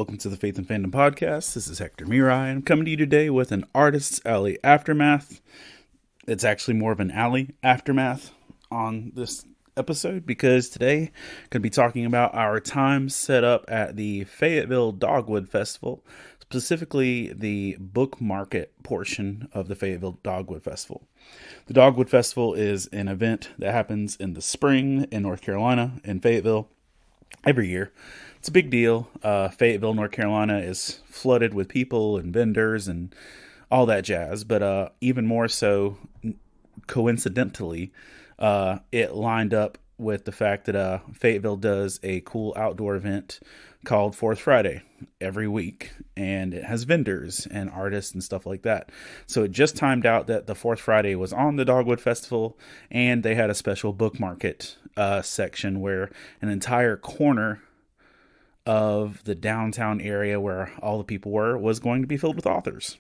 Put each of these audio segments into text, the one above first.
welcome to the Faith and Fandom Podcast. This is Hector Mirai, and I'm coming to you today with an Artist's Alley Aftermath. It's actually more of an alley aftermath on this episode because today I'm going to be talking about our time set up at the Fayetteville Dogwood Festival, specifically the book market portion of the Fayetteville Dogwood Festival. The Dogwood Festival is an event that happens in the spring in North Carolina, in Fayetteville, every year. It's a big deal. Fayetteville, North Carolina is flooded with people and vendors and all that jazz. But even more so, coincidentally, it lined up with the fact that Fayetteville does a cool outdoor event called Fourth Friday every week. And it has vendors and artists and stuff like that. So it just timed out that the Fourth Friday was on the Dogwood Festival. And they had a special book market section where an entire corner of the downtown area where all the people were was going to be filled with authors.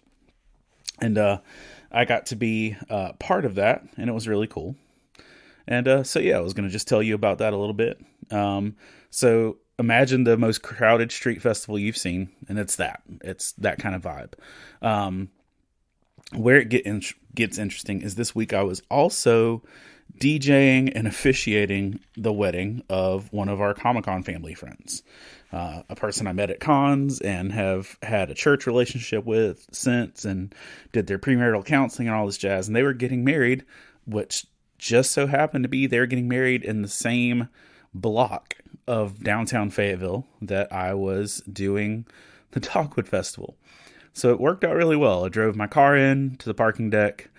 And I got to be part of that, and it was really cool. And so I was going to just tell you about that a little bit. So imagine the most crowded street festival you've seen, and it's that kind of vibe. Where it gets interesting is this week I was also DJing and officiating the wedding of one of our Comic-Con family friends. A person I met at cons and have had a church relationship with since, and did their premarital counseling and all this jazz. And they were getting married, which just so happened to be they're getting married in the same block of downtown Fayetteville that I was doing the Dogwood Festival. So it worked out really well. I drove my car in to the parking deck,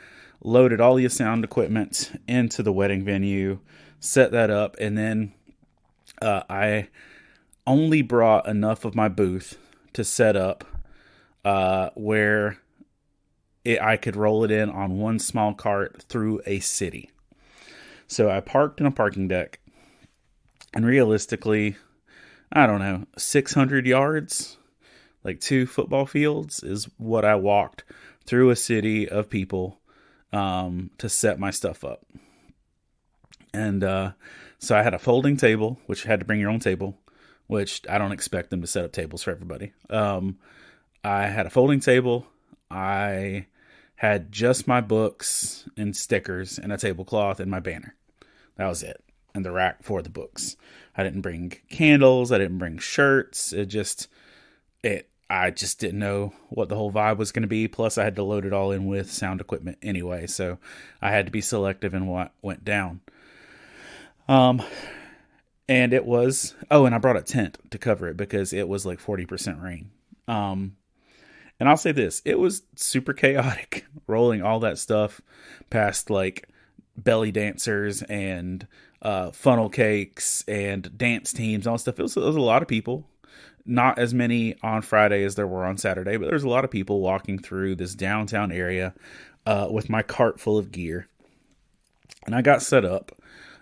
loaded all the sound equipment into the wedding venue, set that up, and then I only brought enough of my booth to set up where I could roll it in on one small cart through a city. So I parked in a parking deck, and realistically, I don't know, 600 yards, like 2 football fields, is what I walked through a city of people to set my stuff up. And so I had a folding table, which had to bring your own table, which I don't expect them to set up tables for everybody. I had a folding table. I had just my books and stickers and a tablecloth and my banner. That was it. And the rack for the books. I didn't bring candles. I didn't bring shirts. I just didn't know what the whole vibe was going to be. Plus I had to load it all in with sound equipment anyway. So I had to be selective in what went down. And it was, and I brought a tent to cover it because it was like 40% rain. And I'll say this, it was super chaotic rolling all that stuff past like belly dancers and funnel cakes and dance teams and all that stuff. It was a lot of people, not as many on Friday as there were on Saturday, but there's a lot of people walking through this downtown area with my cart full of gear. And I got set up,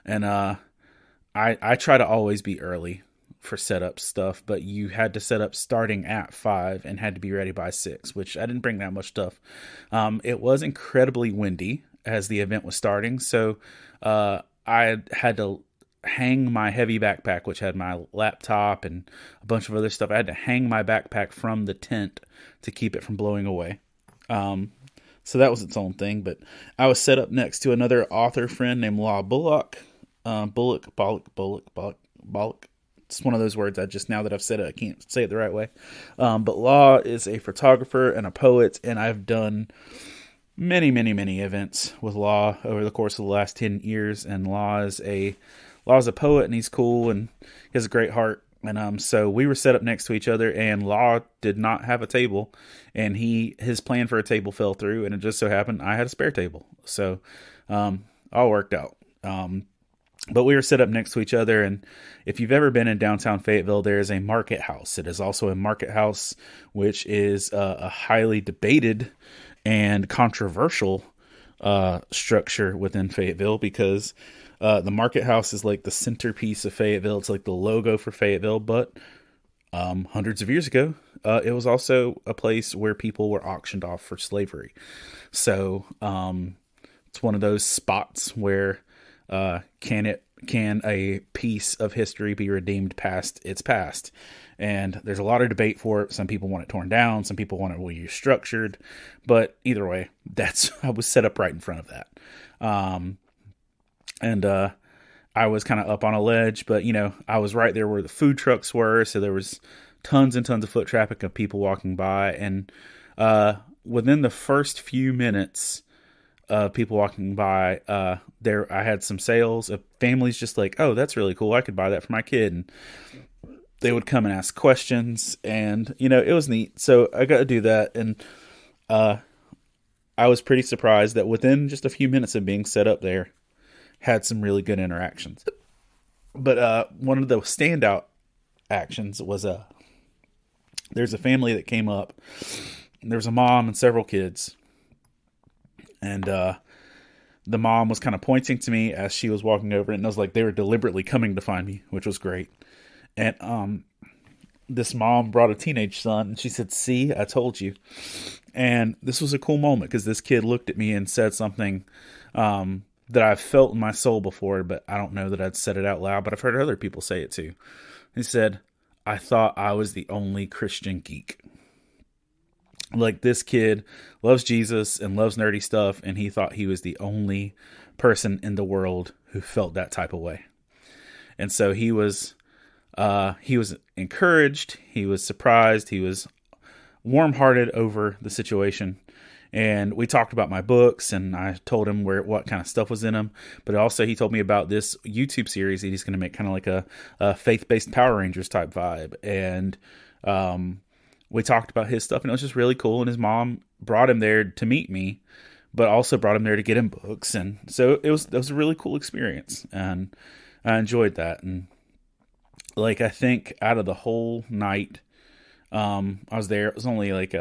and I try to always be early for setup stuff, but you had to set up starting at 5 and had to be ready by 6, which I didn't bring that much stuff. It was incredibly windy as the event was starting, so I had to hang my heavy backpack, which had my laptop and a bunch of other stuff. I had to hang my backpack from the tent to keep it from blowing away. So that was its own thing, but I was set up next to another author friend named Law Bullock. Bullock. It's one of those words now that I've said it, I can't say it the right way. But Law is a photographer and a poet, and I've done many, many, many events with Law over the course of the last 10 years. And Law is a poet, and he's cool, and he has a great heart. And so we were set up next to each other, and Law did not have a table, and his plan for a table fell through, and it just so happened I had a spare table. So all worked out. But we were set up next to each other, and if you've ever been in downtown Fayetteville, there is a market house. It is also a market house, which is a highly debated and controversial structure within Fayetteville because the market house is like the centerpiece of Fayetteville. It's like the logo for Fayetteville, but hundreds of years ago, it was also a place where people were auctioned off for slavery. So it's one of those spots where can it can a piece of history be redeemed past its past? And there's a lot of debate for it. Some people want it torn down. Some people want it restructured. But either way, I was set up right in front of that. I was kind of up on a ledge, but I was right there where the food trucks were. So there was tons and tons of foot traffic of people walking by. And within the first few minutes of people walking by, I had some sales of families just like, oh, that's really cool. I could buy that for my kid. And they would come and ask questions, and it was neat. So I got to do that, and I was pretty surprised that within just a few minutes of being set up there, had some really good interactions. But one of the standout actions was there's a family that came up. There was a mom and several kids, and the mom was kind of pointing to me as she was walking over, and it was like they were deliberately coming to find me, which was great. And this mom brought a teenage son, and she said, "See, I told you." And this was a cool moment because this kid looked at me and said something that I've felt in my soul before, but I don't know that I'd said it out loud, but I've heard other people say it too. He said, "I thought I was the only Christian geek." Like, this kid loves Jesus and loves nerdy stuff, and he thought he was the only person in the world who felt that type of way. And so he was encouraged, he was surprised, he was warm-hearted over the situation. And we talked about my books, and I told him what kind of stuff was in them. But also he told me about this YouTube series that he's going to make, kind of like a faith-based Power Rangers type vibe. And we talked about his stuff, and it was just really cool. And his mom brought him there to meet me, but also brought him there to get him books. And so it was a really cool experience, and I enjoyed that. And like, I think out of the whole night, I was there. It was only like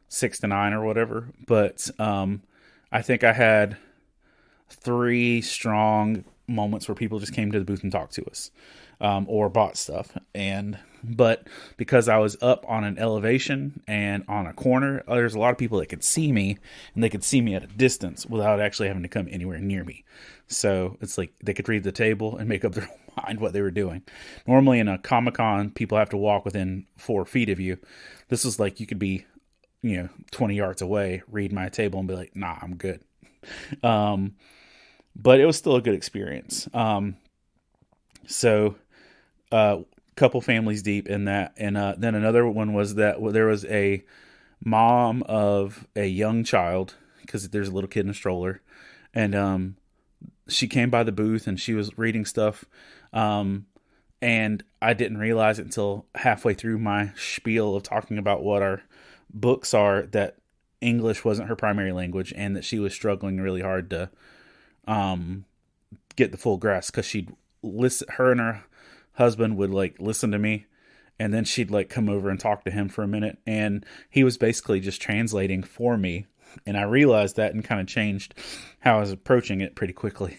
6 to 9 or whatever, but I think I had 3 strong moments where people just came to the booth and talked to us, or bought stuff. But because I was up on an elevation and on a corner, there's a lot of people that could see me, and they could see me at a distance without actually having to come anywhere near me. So it's like they could read the table and make up their own mind what they were doing. Normally in a Comic-Con, people have to walk within 4 feet of you. This was like, you could be 20 yards away, read my table and be like, nah, I'm good. But it was still a good experience. So couple families deep in that. And then another one was that there was a mom of a young child, because there's a little kid in a stroller. And she came by the booth and she was reading stuff. And I didn't realize it until halfway through my spiel of talking about what our books are, that English wasn't her primary language, and that she was struggling really hard to get the full grasp, because she'd listen, her and her husband would like listen to me, and then she'd like come over and talk to him for a minute, and he was basically just translating for me. And I realized that and kind of changed how I was approaching it pretty quickly.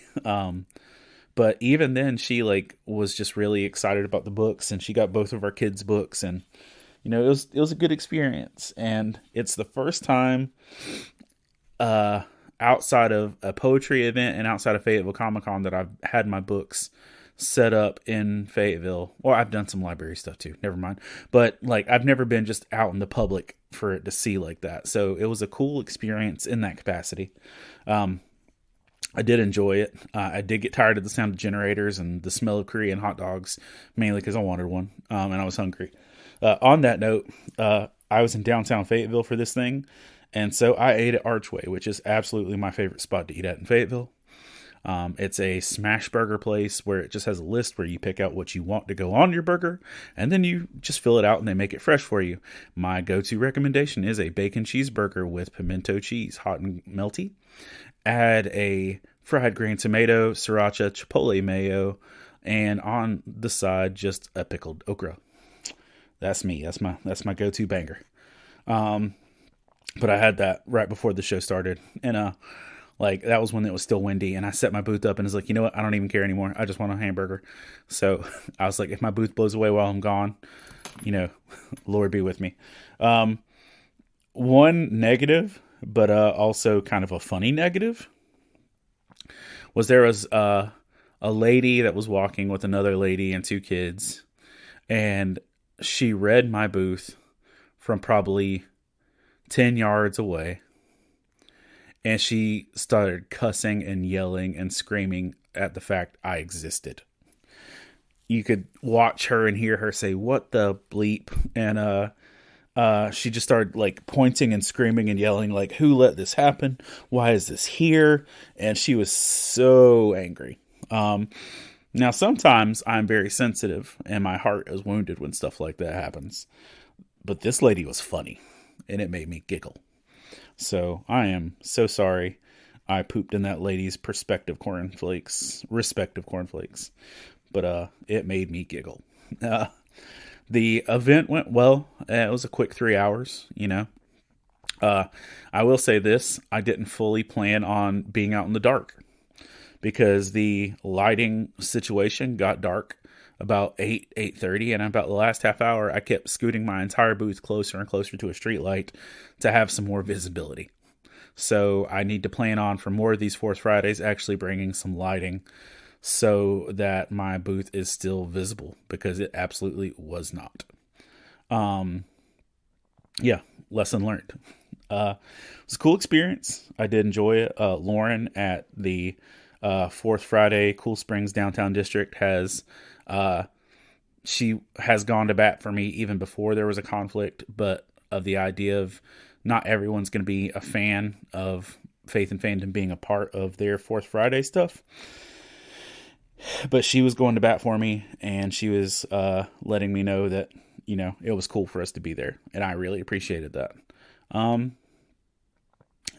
But even then, she like was just really excited about the books, and she got both of our kids' books, and it was a good experience. And it's the first time outside of a poetry event and outside of Fayetteville Comic-Con that I've had my books set up in Fayetteville. Well, I've done some library stuff too, never mind. But like, I've never been just out in the public for it to see like that. So it was a cool experience in that capacity. I did enjoy it. I did get tired of the sound of generators and the smell of Korean hot dogs, mainly because I wanted one, and I was hungry. On that note, I was in downtown Fayetteville for this thing, and so I ate at Archway, which is absolutely my favorite spot to eat at in Fayetteville. It's a smash burger place where it just has a list where you pick out what you want to go on your burger, and then you just fill it out and they make it fresh for you. My go-to recommendation is a bacon cheeseburger with pimento cheese, hot and melty. Add a fried green tomato, sriracha, chipotle mayo, and on the side, just a pickled okra. That's me. That's my go-to banger. But I had that right before the show started, and like, that was when it was still windy, and I set my booth up and was like, you know what? I don't even care anymore. I just want a hamburger. So I was like, if my booth blows away while I'm gone, Lord be with me. One negative, but also kind of a funny negative, was there was a a lady that was walking with another lady and two kids, and she read my booth from probably 10 yards away, and she started cussing and yelling and screaming at the fact I existed. You could watch her and hear her say, "What the bleep?" And she just started like pointing and screaming and yelling, like, "Who let this happen? Why is this here?" And she was so angry. Now, sometimes I'm very sensitive and my heart is wounded when stuff like that happens. But this lady was funny and it made me giggle. So I am so sorry I pooped in that lady's respective cornflakes. But it made me giggle. The event went well. It was a quick 3 hours, I will say this. I didn't fully plan on being out in the dark because the lighting situation got dark about 8:30, and about the last half hour, I kept scooting my entire booth closer and closer to a street light to have some more visibility. So I need to plan on, for more of these Fourth Fridays, actually bringing some lighting so that my booth is still visible, because it absolutely was not. Yeah, lesson learned. It was a cool experience. I did enjoy it. Lauren at the Fourth Friday Cool Springs Downtown District she has gone to bat for me even before there was a conflict, but of the idea of not everyone's going to be a fan of Faith and Fandom being a part of their Fourth Friday stuff. But she was going to bat for me, and she was letting me know that, it was cool for us to be there, and I really appreciated that.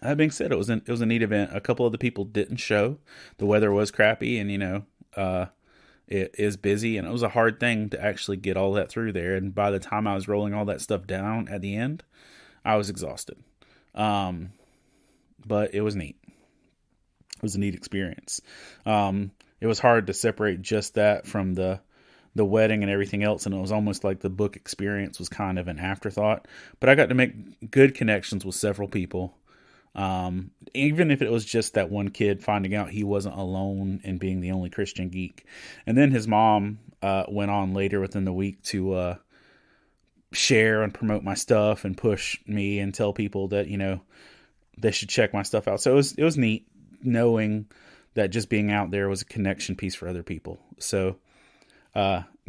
That being said, it was a neat event. A couple of the people didn't show. The weather was crappy, and it is busy, and it was a hard thing to actually get all that through there. And by the time I was rolling all that stuff down at the end, I was exhausted. But it was neat. It was a neat experience. It was hard to separate just that from the wedding and everything else, and it was almost like the book experience was kind of an afterthought. But I got to make good connections with several people. Even if it was just that one kid finding out he wasn't alone and being the only Christian geek. And then his mom went on later within the week to share and promote my stuff and push me and tell people that, they should check my stuff out. So it was neat knowing that just being out there was a connection piece for other people. So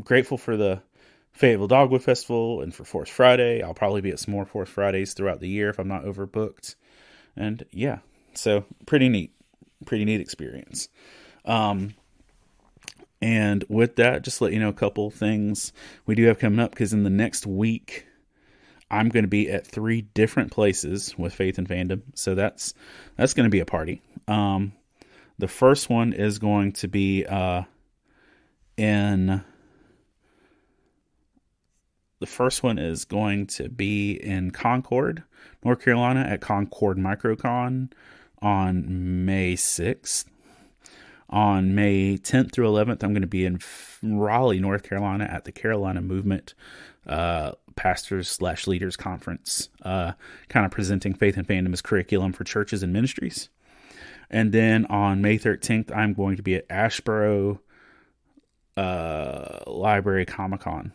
grateful for the Fayetteville Dogwood Festival and for Fourth Friday. I'll probably be at some more Fourth Fridays throughout the year if I'm not overbooked. And yeah, so pretty neat experience. And with that, just to let you know a couple things we do have coming up, because in the next week, I'm going to be at 3 different places with Faith and Fandom. So that's going to be a party. The first one is going to be in Concord, North Carolina, at Concord Microcon on May 6th. On May 10th through 11th, I'm going to be in Raleigh, North Carolina, at the Carolina Movement Pastors/Leaders Conference, kind of presenting Faith and Fandom as curriculum for churches and ministries. And then on May 13th, I'm going to be at Asheboro Library Comic-Con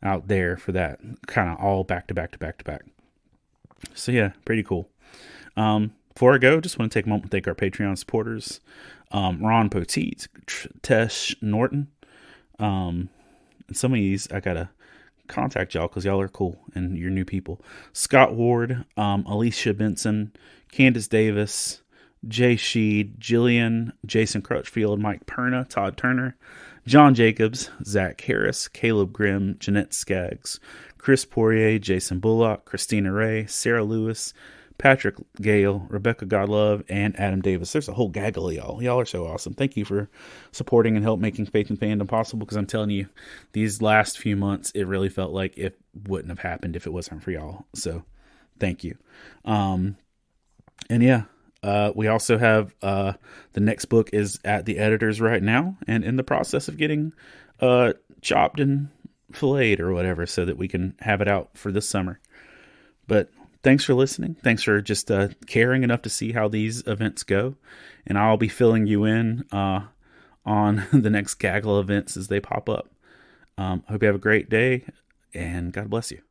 out there for that, kind of all back to back. So yeah, pretty cool. Before I go, just want to take a moment to thank our Patreon supporters. Ron Poteet, Tesh Norton. And some of these I gotta contact y'all because y'all are cool and you're new people. Scott Ward, Alicia Benson, Candace Davis, Jay Sheed, Jillian, Jason Crutchfield, Mike Perna, Todd Turner, John Jacobs, Zach Harris, Caleb Grimm, Jeanette Skaggs, Chris Poirier, Jason Bullock, Christina Ray, Sarah Lewis, Patrick Gale, Rebecca Godlove, and Adam Davis. There's a whole gaggle of y'all. Y'all are so awesome. Thank you for supporting and help making Faith and Fandom possible, because I'm telling you, these last few months, it really felt like it wouldn't have happened if it wasn't for y'all. So thank you. And yeah, we also have the next book is at the editors right now and in the process of getting chopped and filleted or whatever so that we can have it out for this summer. But thanks for listening. Thanks for just caring enough to see how these events go. And I'll be filling you in on the next gaggle of events as they pop up. Hope you have a great day, and God bless you.